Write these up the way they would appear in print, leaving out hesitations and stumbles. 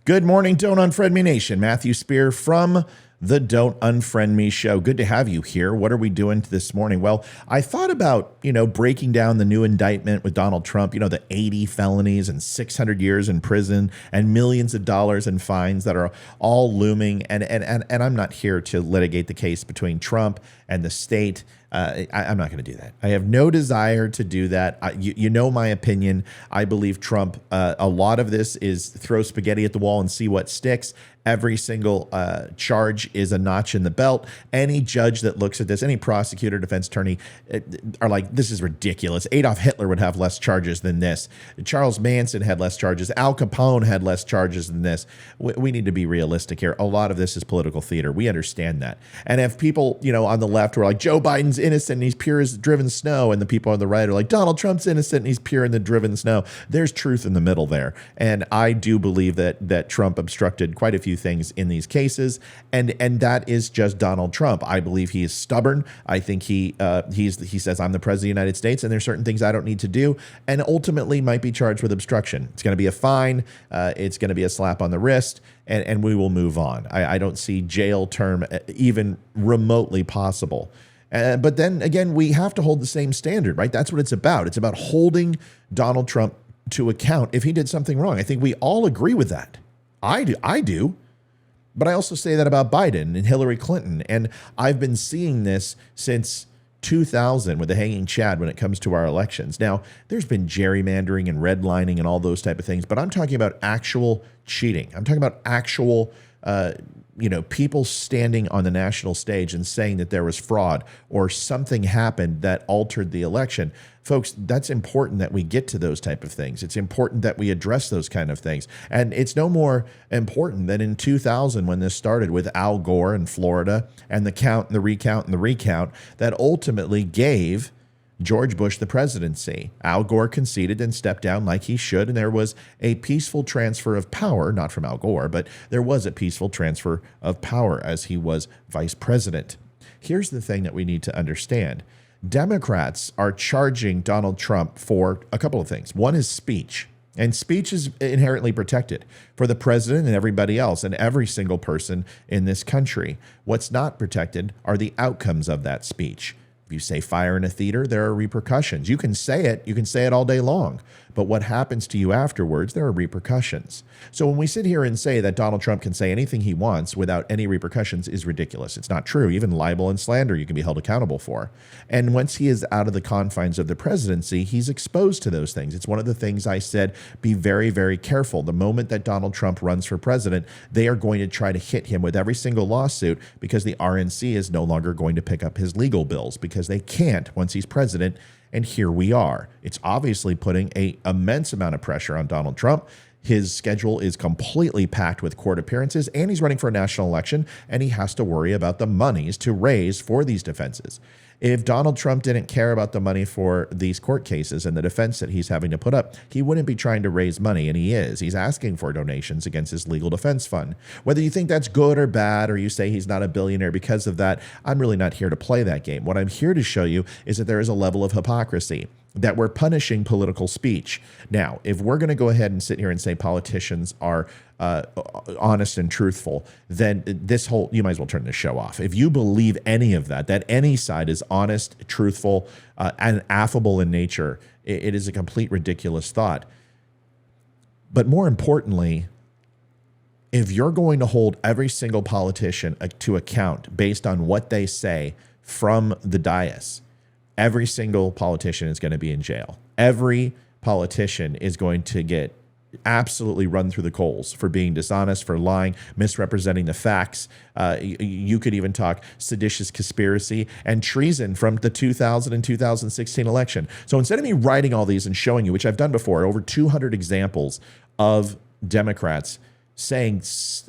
Good morning, Don't Unfriend Me Nation. Matthew Spear from the Don't Unfriend Me Show. Good to have you here. What are we doing this morning? Well, I thought about, breaking down the new indictment with Donald Trump, the 80 felonies and 600 years in prison and millions of dollars in fines that are all looming. And I'm not here to litigate the case between Trump and the state. I'm not going to do that. I have no desire to do that. You know my opinion. I believe Trump, a lot of this is throw spaghetti at the wall and see what sticks. Every single charge is a notch in the belt. Any judge that looks at this, any prosecutor, defense attorney, are like, this is ridiculous. Adolf Hitler would have less charges than this. Charles Manson had less charges. Al Capone had less charges than this. We need to be realistic here. A lot of this is political theater. We understand that. And if people, on the left were like, Joe Biden's innocent and he's pure as driven snow, and the people on the right are like, Donald Trump's innocent and he's pure in the driven snow, there's truth in the middle there. And I do believe that Trump obstructed quite a few things in these cases, and that is just Donald Trump. I believe he is stubborn. I think he says, I'm the president of the United States and there's certain things I don't need to do, and ultimately might be charged with obstruction. It's going to be a fine. It's going to be a slap on the wrist, and we will move on. I don't see jail term even remotely possible. But then again, we have to hold the same standard, right? That's what it's about. It's about holding Donald Trump to account if he did something wrong. I think we all agree with that. I do. But I also say that about Biden and Hillary Clinton. And I've been seeing this since 2000 with the hanging Chad when it comes to our elections. Now, there's been gerrymandering and redlining and all those type of things, but I'm talking about actual cheating. I'm talking about actual people standing on the national stage and saying that there was fraud or something happened that altered the election. Folks, that's important that we get to those type of things. It's important that we address those kind of things. And it's no more important than in 2000 when this started with Al Gore in Florida and the count and the recount and the recount that ultimately gave George Bush the presidency. Al Gore conceded and stepped down like he should, and there was a peaceful transfer of power, not from Al Gore, but there was a peaceful transfer of power as he was vice president. Here's the thing that we need to understand. Democrats are charging Donald Trump for a couple of things. One is speech, and speech is inherently protected for the president and everybody else and every single person in this country. What's not protected are the outcomes of that speech. If you say fire in a theater, there are repercussions. You can say it all day long, but what happens to you afterwards, there are repercussions. So when we sit here and say that Donald Trump can say anything he wants without any repercussions is ridiculous. It's not true. Even libel and slander you can be held accountable for. And once he is out of the confines of the presidency, he's exposed to those things. It's one of the things I said, be very, very careful. The moment that Donald Trump runs for president, they are going to try to hit him with every single lawsuit because the RNC is no longer going to pick up his legal bills because they can't once he's president. And here we are. It's obviously putting an immense amount of pressure on Donald Trump. His schedule is completely packed with court appearances, and he's running for a national election, and he has to worry about the monies to raise for these defenses. If Donald Trump didn't care about the money for these court cases and the defense that he's having to put up, he wouldn't be trying to raise money, and he is. He's asking for donations against his legal defense fund. Whether you think that's good or bad, or you say he's not a billionaire because of that, I'm really not here to play that game. What I'm here to show you is that there is a level of hypocrisy, that we're punishing political speech. Now, if we're going to go ahead and sit here and say politicians are honest and truthful, then you might as well turn this show off. If you believe any of that any side is honest, truthful, and affable in nature, it is a complete ridiculous thought. But more importantly, if you're going to hold every single politician to account based on what they say from the dais, every single politician is going to be in jail. Every politician is going to get absolutely run through the coals for being dishonest, for lying, misrepresenting the facts. You could even talk seditious conspiracy and treason from the 2000 and 2016 election. So instead of me writing all these and showing you, which I've done before, over 200 examples of Democrats saying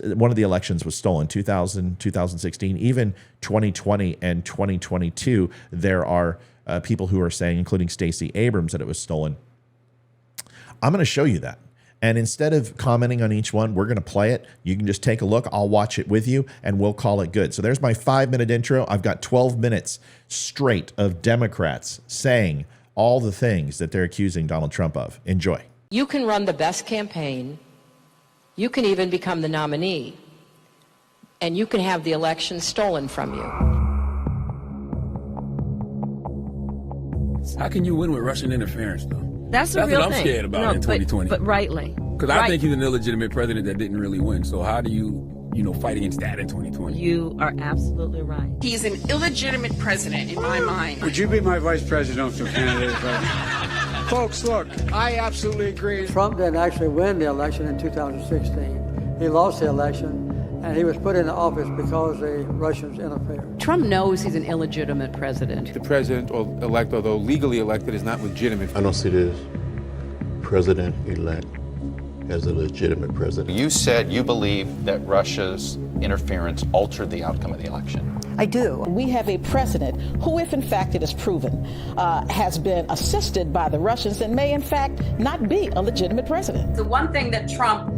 one of the elections was stolen, 2000, 2016, even 2020 and 2022, there are people who are saying, including Stacey Abrams, that it was stolen. I'm going to show you that. And instead of commenting on each one, we're going to play it. You can just take a look. I'll watch it with you, and we'll call it good. So there's my 5-minute intro. I've got 12 minutes straight of Democrats saying all the things that they're accusing Donald Trump of. Enjoy. You can run the best campaign You can even become the nominee, and you can have the election stolen from you. How can you win with Russian interference, though? That's the real what I'm thing. scared about in 2020. But rightly. Because I think he's an illegitimate president that didn't really win. So how do you fight against that in 2020? You are absolutely right. He's an illegitimate president in my mind. Would you be my vice presidential candidate? Folks, look, I absolutely agree. Trump didn't actually win the election in 2016. He lost the election, and he was put into office because the Russians interfered. Trump knows he's an illegitimate president. The president-elect, although legally elected, is not legitimate. I don't see this president-elect as a legitimate president. You said you believe that Russia's interference altered the outcome of the election. I do. We have a president who, if in fact it is proven, has been assisted by the Russians and may in fact not be a legitimate president. The one thing that Trump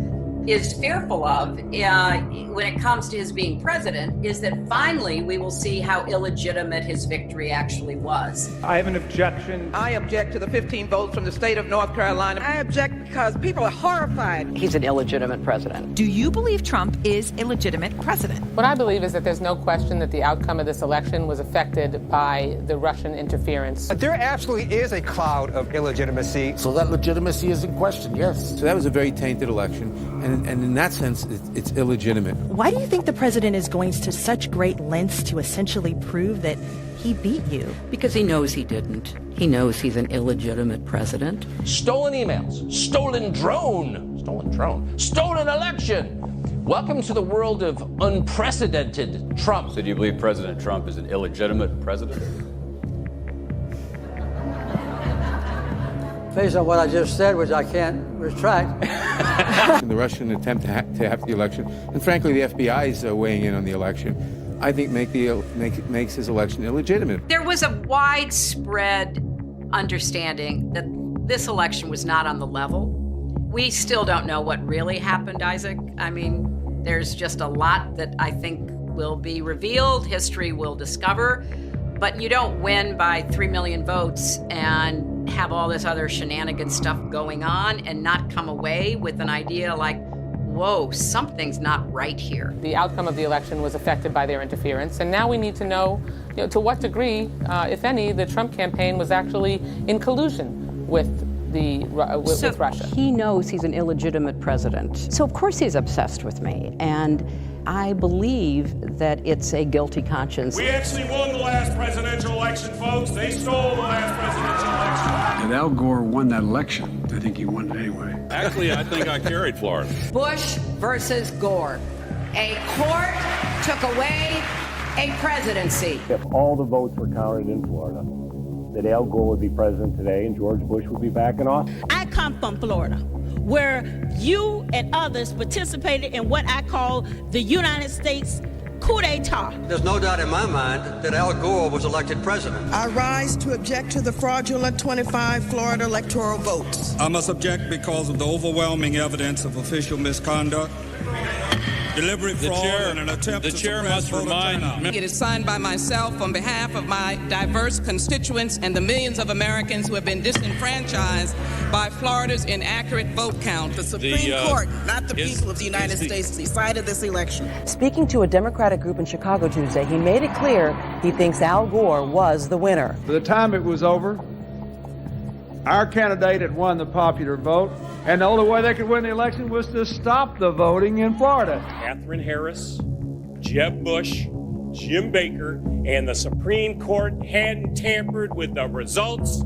is fearful of when it comes to his being president is that finally we will see how illegitimate his victory actually was. I have an objection. I object to the 15 votes from the state of North Carolina. I object because people are horrified. He's an illegitimate president. Do you believe Trump is a legitimate president? What I believe is that there's no question that the outcome of this election was affected by the Russian interference. There absolutely is a cloud of illegitimacy. So that legitimacy is in question, yes. So that was a very tainted election, and in that sense, it's illegitimate. Why do you think the president is going to such great lengths to essentially prove that he beat you? Because he knows he didn't. He knows he's an illegitimate president. Stolen emails, stolen drone, stolen election. Welcome to the world of unprecedented Trump. So do you believe President Trump is an illegitimate president? Based on what I just said, which I can't retract. The Russian attempt to have the election, and frankly, the FBI is weighing in on the election, I think makes his election illegitimate. There was a widespread understanding that this election was not on the level. We still don't know what really happened, Isaac. I mean, there's just a lot that I think will be revealed, history will discover, but you don't win by 3 million votes and have all this other shenanigan stuff going on and not come away with an idea like, whoa, something's not right here. The outcome of the election was affected by their interference, and now we need to know, to what degree, if any, the Trump campaign was actually in collusion with Russia. He knows he's an illegitimate president. So of course he's obsessed with me, and I believe that it's a guilty conscience. We actually won the last presidential election, folks. They stole the last presidential election. And Al Gore won that election. I think he won it anyway. Actually, I think I carried Florida. Bush versus Gore. A court took away a presidency. If all the votes were counted in Florida, that Al Gore would be president today and George Bush would be back in office. I come from Florida, where you and others participated in what I call the United States coup d'etat. There's no doubt in my mind that Al Gore was elected president. I rise to object to the fraudulent 25 Florida electoral votes. I must object because of the overwhelming evidence of official misconduct, deliberate fraud, and an attempt to suppress voter turnout. It is signed by myself on behalf of my diverse constituents and the millions of Americans who have been disenfranchised by Florida's inaccurate vote count. The Supreme Court, not the people of the United States, decided this election. Speaking to a Democratic group in Chicago Tuesday, he made it clear he thinks Al Gore was the winner. By the time it was over, our candidate had won the popular vote, and the only way they could win the election was to stop the voting in Florida. Catherine Harris, Jeb Bush, Jim Baker, and the Supreme Court hadn't tampered with the results,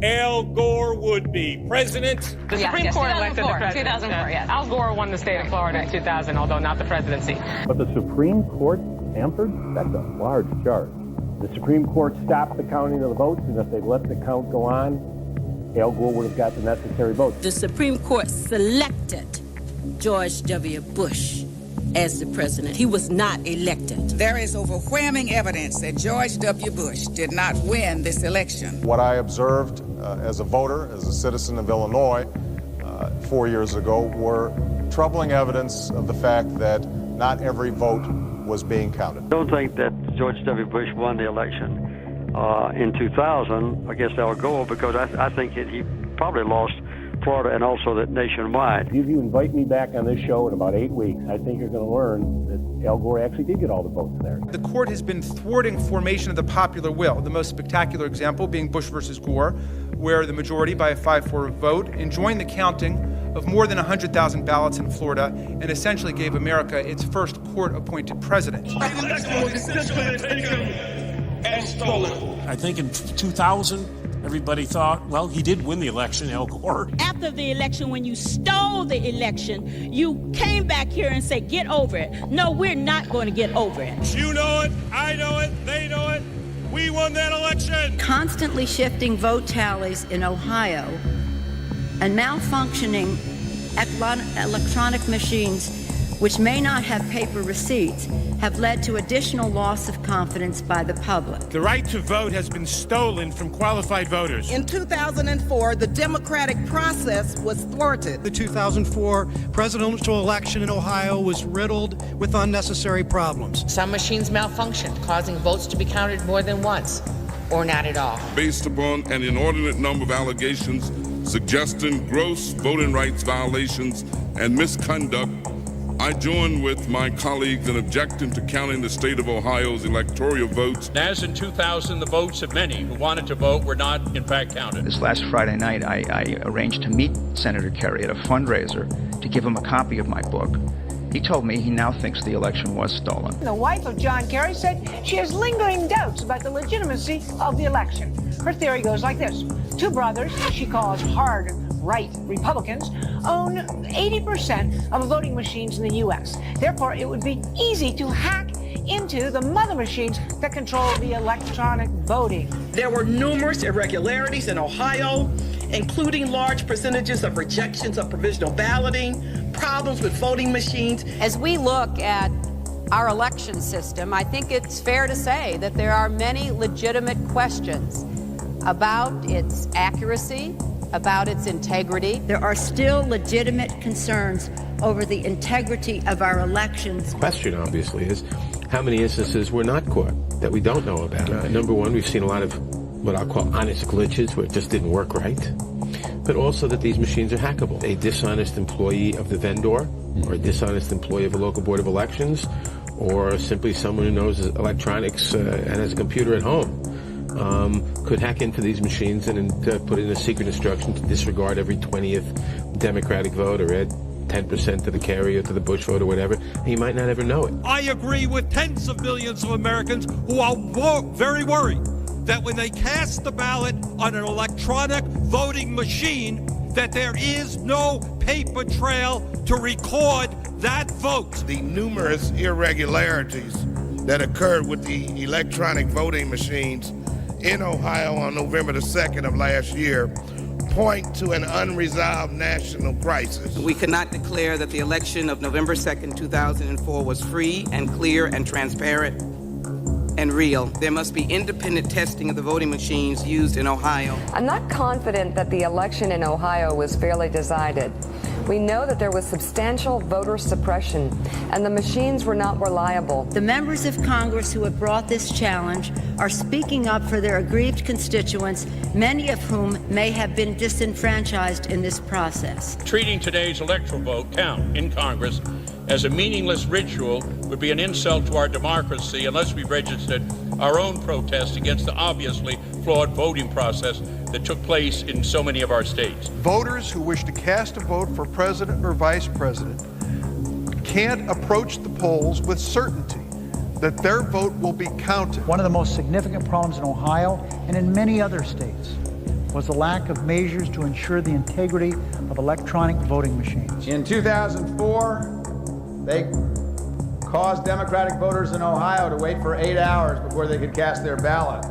Al Gore would be president. The Supreme Court elected the president. 2004, yes. Al Gore won the state of Florida in 2000, although not the presidency. But the Supreme Court tampered? That's a large charge. The Supreme Court stopped the counting of the votes, and if they let the count go on, Al Gore would have got the necessary votes. The Supreme Court selected George W. Bush as the president. He was not elected. There is overwhelming evidence that George W. Bush did not win this election. What I observed as a voter, as a citizen of Illinois 4 years ago, were troubling evidence of the fact that not every vote was being counted. I don't think that George W. Bush won the election in 2000 against Al Gore because I think he probably lost Florida and also that nationwide. If you invite me back on this show in about 8 weeks, I think you're going to learn that Al Gore actually did get all the votes there. The court has been thwarting formation of the popular will, the most spectacular example being Bush versus Gore, where the majority, by a 5-4 vote, enjoined the counting of more than 100,000 ballots in Florida and essentially gave America its first court-appointed president. I think in 2000, everybody thought, well, he did win the election, Al Gore. After the election, when you stole the election, you came back here and said, get over it. No, we're not going to get over it. You know it, I know it, they know it. We won that election. Constantly shifting vote tallies in Ohio and malfunctioning electronic machines, which may not have paper receipts, have led to additional loss of confidence by the public. The right to vote has been stolen from qualified voters. In 2004, the democratic process was thwarted. The 2004 presidential election in Ohio was riddled with unnecessary problems. Some machines malfunctioned, causing votes to be counted more than once, or not at all. Based upon an inordinate number of allegations suggesting gross voting rights violations and misconduct, I join with my colleagues in objecting to counting the state of Ohio's electoral votes. As in 2000, the votes of many who wanted to vote were not, in fact, counted. This last Friday night, I arranged to meet Senator Kerry at a fundraiser to give him a copy of my book. He told me he now thinks the election was stolen. The wife of John Kerry said she has lingering doubts about the legitimacy of the election. Her theory goes like this. Two brothers, she calls hard right Republicans, own 80% of voting machines in the U.S. Therefore, it would be easy to hack into the mother machines that control the electronic voting. There were numerous irregularities in Ohio, including large percentages of rejections of provisional balloting, problems with voting machines. As we look at our election system, I think it's fair to say that there are many legitimate questions about its accuracy, about its integrity. There are still legitimate concerns over the integrity of our elections. The question, obviously, is how many instances were not caught that we don't know about. Number one, we've seen a lot of what I'll call honest glitches where it just didn't work right, but also that these machines are hackable. A dishonest employee of the vendor, or a dishonest employee of a local board of elections, or simply someone who knows electronics and has a computer at home, could hack into these machines and put in a secret instruction to disregard every 20th Democratic vote or add 10% to the carry or to the Bush vote or whatever, and you might not ever know it. I agree with tens of millions of Americans who are very worried that when they cast the ballot on an electronic voting machine, that there is no paper trail to record that vote. The numerous irregularities that occurred with the electronic voting machines in Ohio on November the 2nd of last year point to an unresolved national crisis. We cannot declare that the election of November 2nd, 2004 was free and clear and transparent and real. There must be independent testing of the voting machines used in Ohio. I'm not confident that the election in Ohio was fairly decided. We know that there was substantial voter suppression, and the machines were not reliable. The members of Congress who have brought this challenge are speaking up for their aggrieved constituents, many of whom may have been disenfranchised in this process. Treating today's electoral vote count in Congress as a meaningless ritual would be an insult to our democracy unless we registered our own protest against the obviously flawed voting process that took place in so many of our states. Voters who wish to cast a vote for president or vice president can't approach the polls with certainty that their vote will be counted. One of the most significant problems in Ohio and in many other states was the lack of measures to ensure the integrity of electronic voting machines. In 2004, they caused Democratic voters in Ohio to wait for 8 hours before they could cast their ballot.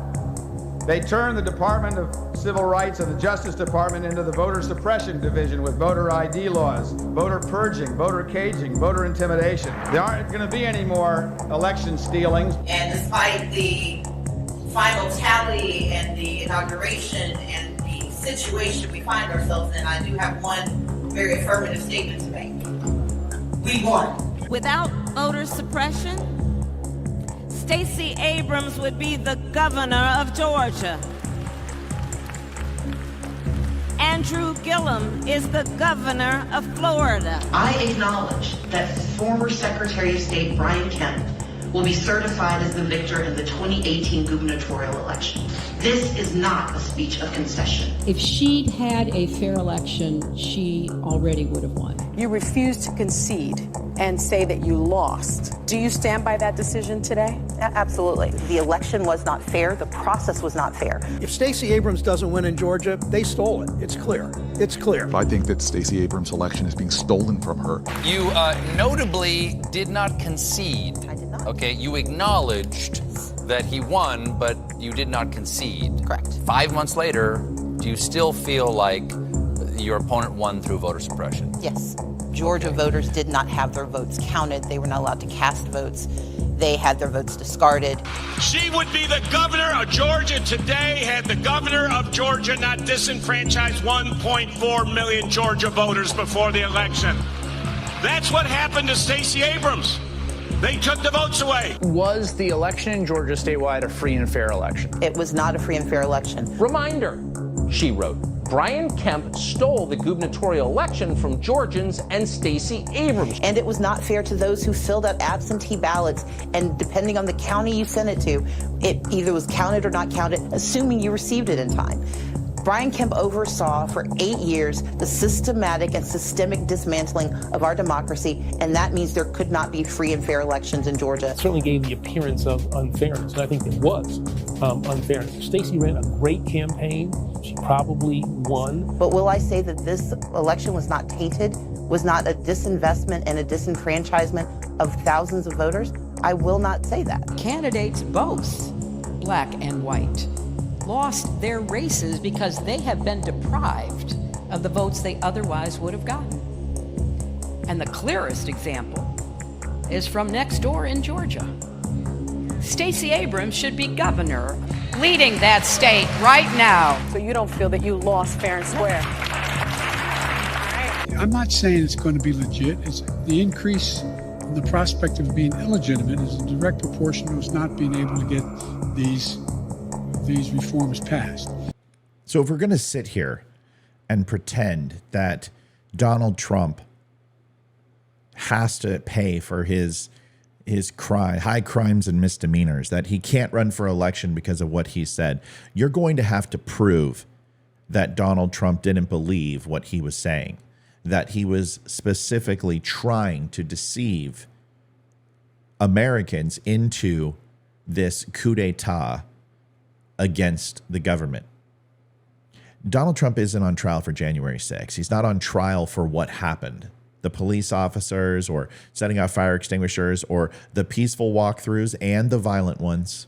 They turned the Department of Civil Rights and the Justice Department into the voter suppression division with voter ID laws, voter purging, voter caging, voter intimidation. There aren't going to be any more election stealings. And despite the final tally and the inauguration and the situation we find ourselves in, I do have one very affirmative statement to make. We won. Without voter suppression, Stacey Abrams would be the governor of Georgia. And Andrew Gillum is the governor of Florida. I acknowledge that former Secretary of State Brian Kemp will be certified as the victor in the 2018 gubernatorial election. This is not a speech of concession. If she'd had a fair election, she already would have won. You refused to concede and say that you lost. Do you stand by that decision today? Absolutely. The election was not fair. The process was not fair. If Stacey Abrams doesn't win in Georgia, they stole it. It's clear. It's clear. I think that Stacey Abrams' election is being stolen from her. You notably did not concede. I did not. Okay, you acknowledged that he won, but you did not concede. Correct. 5 months later, do you still feel like your opponent won through voter suppression? Yes. Georgia voters did not have their votes counted. They were not allowed to cast votes. They had their votes discarded. She would be the governor of Georgia today had the governor of Georgia not disenfranchised 1.4 million Georgia voters before the election. That's what happened to Stacey Abrams. They took the votes away. Was the election in Georgia statewide a free and fair election? It was not a free and fair election. Reminder, she wrote, Brian Kemp stole the gubernatorial election from Georgians and Stacey Abrams. And it was not fair to those who filled out absentee ballots, and depending on the county you sent it to, it either was counted or not counted, assuming you received it in time. Brian Kemp oversaw for 8 years the systematic and systemic dismantling of our democracy, and that means there could not be free and fair elections in Georgia. It certainly gave the appearance of unfairness, and I think it was unfairness. Stacey ran a great campaign. She probably won. But will I say that this election was not tainted, was not a disinvestment and a disenfranchisement of thousands of voters? I will not say that. Candidates, both black and white, lost their races because they have been deprived of the votes they otherwise would have gotten. And the clearest example is from next door in Georgia. Stacey Abrams should be governor, leading that state right now. So you don't feel that you lost fair and square? I'm not saying it's going to be legit. It's the increase in the prospect of being illegitimate is a direct proportion to us not being able to get these reforms passed. So if we're going to sit here and pretend that Donald Trump has to pay for his high crimes and misdemeanors, that he can't run for election because of what he said, you're going to have to prove that Donald Trump didn't believe what he was saying, that he was specifically trying to deceive Americans into this coup d'etat against the government. Donald Trump isn't on trial for January 6th. He's not on trial for what happened. The police officers or setting off fire extinguishers or the peaceful walkthroughs and the violent ones.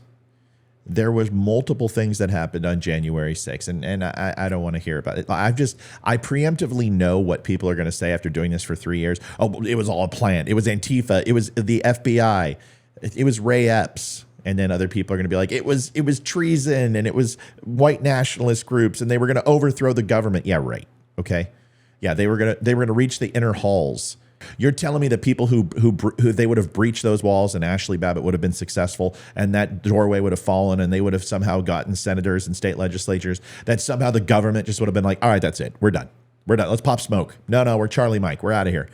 There was multiple things that happened on January 6th, and I don't want to hear about it. I preemptively know what people are going to say after doing this for 3 years. Oh, it was all planned. It was Antifa. It was the FBI. It was Ray Epps. And then other people are going to be like, it was treason and it was white nationalist groups and they were going to overthrow the government. Yeah, right. Okay. Yeah, they were going to reach the inner halls. You're telling me that people who they would have breached those walls and Ashley Babbitt would have been successful and that doorway would have fallen and they would have somehow gotten senators and state legislatures, that somehow the government just would have been like, all right, that's it. We're done. We're done. Let's pop smoke. No, we're Charlie Mike. We're out of here.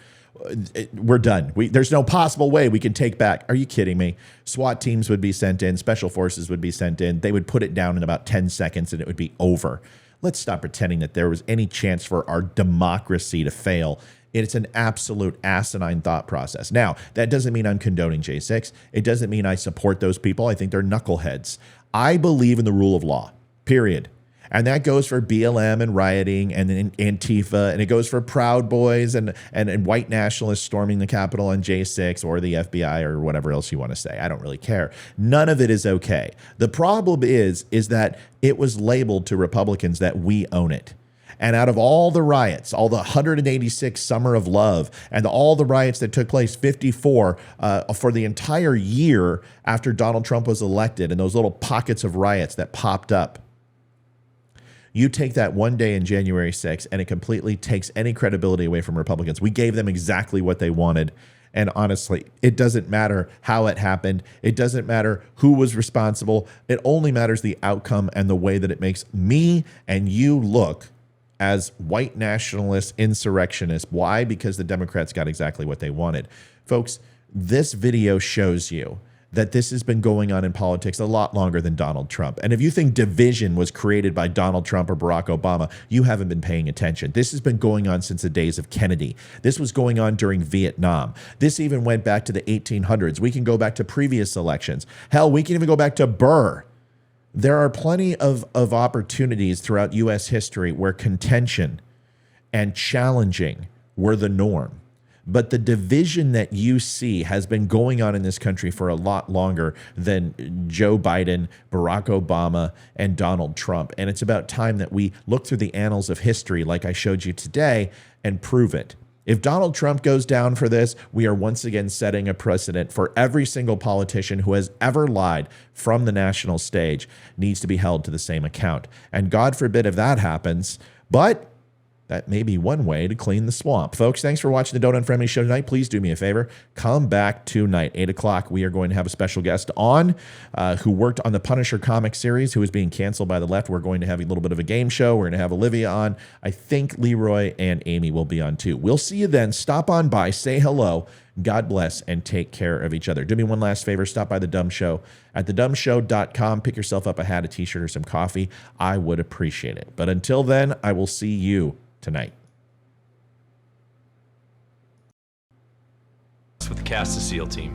We're done. There's no possible way we can take back. Are you kidding me? SWAT teams would be sent in. Special forces would be sent in. They would put it down in about 10 seconds and it would be over. Let's stop pretending that there was any chance for our democracy to fail. It's an absolute asinine thought process. Now, that doesn't mean I'm condoning J6. It doesn't mean I support those people. I think they're knuckleheads. I believe in the rule of law, period. And that goes for BLM and rioting and Antifa, and it goes for Proud Boys and white nationalists storming the Capitol on J6 or the FBI or whatever else you want to say. I don't really care. None of it is okay. The problem is that it was labeled to Republicans that we own it. And out of all the riots, all the 186 Summer of Love and all the riots that took place, 54 for the entire year after Donald Trump was elected, and those little pockets of riots that popped up, you take that one day in January 6th and it completely takes any credibility away from Republicans. We gave them exactly what they wanted. And honestly, it doesn't matter how it happened. It doesn't matter who was responsible. It only matters the outcome and the way that it makes me and you look as white nationalist insurrectionists. Why? Because the Democrats got exactly what they wanted. Folks, this video shows you that this has been going on in politics a lot longer than Donald Trump. And if you think division was created by Donald Trump or Barack Obama, you haven't been paying attention. This has been going on since the days of Kennedy. This was going on during Vietnam. This even went back to the 1800s. We can go back to previous elections. Hell, we can even go back to Burr. There are plenty of opportunities throughout U.S. history where contention and challenging were the norm. But the division that you see has been going on in this country for a lot longer than Joe Biden, Barack Obama, and Donald Trump. And it's about time that we look through the annals of history like I showed you today and prove it. If Donald Trump goes down for this, we are once again setting a precedent for every single politician who has ever lied from the national stage needs to be held to the same account. And God forbid if that happens, but that may be one way to clean the swamp. Folks, thanks for watching the Donut Friendly Show tonight. Please do me a favor. Come back tonight, 8 o'clock. We are going to have a special guest on who worked on the Punisher comic series, who is being canceled by the left. We're going to have a little bit of a game show. We're going to have Olivia on. I think Leroy and Amy will be on too. We'll see you then. Stop on by, say hello. God bless, and take care of each other. Do me one last favor. Stop by the DUM Show at thedumshow.com. Pick yourself up a hat, a t-shirt, or some coffee. I would appreciate it. But until then, I will see you tonight. With the Cast of SEAL team,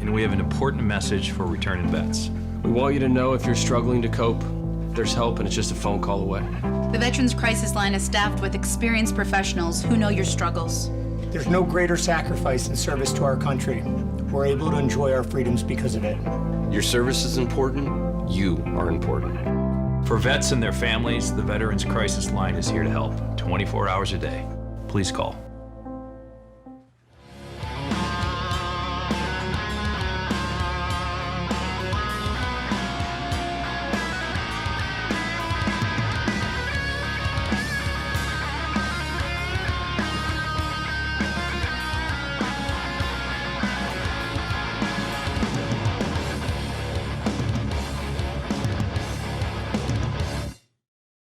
and we have an important message for returning vets. We want you to know if you're struggling to cope, there's help and it's just a phone call away. The Veterans Crisis Line is staffed with experienced professionals who know your struggles. There's no greater sacrifice in service to our country. We're able to enjoy our freedoms because of it. Your service is important, you are important. For vets and their families, the Veterans Crisis Line is here to help 24 hours a day. Please call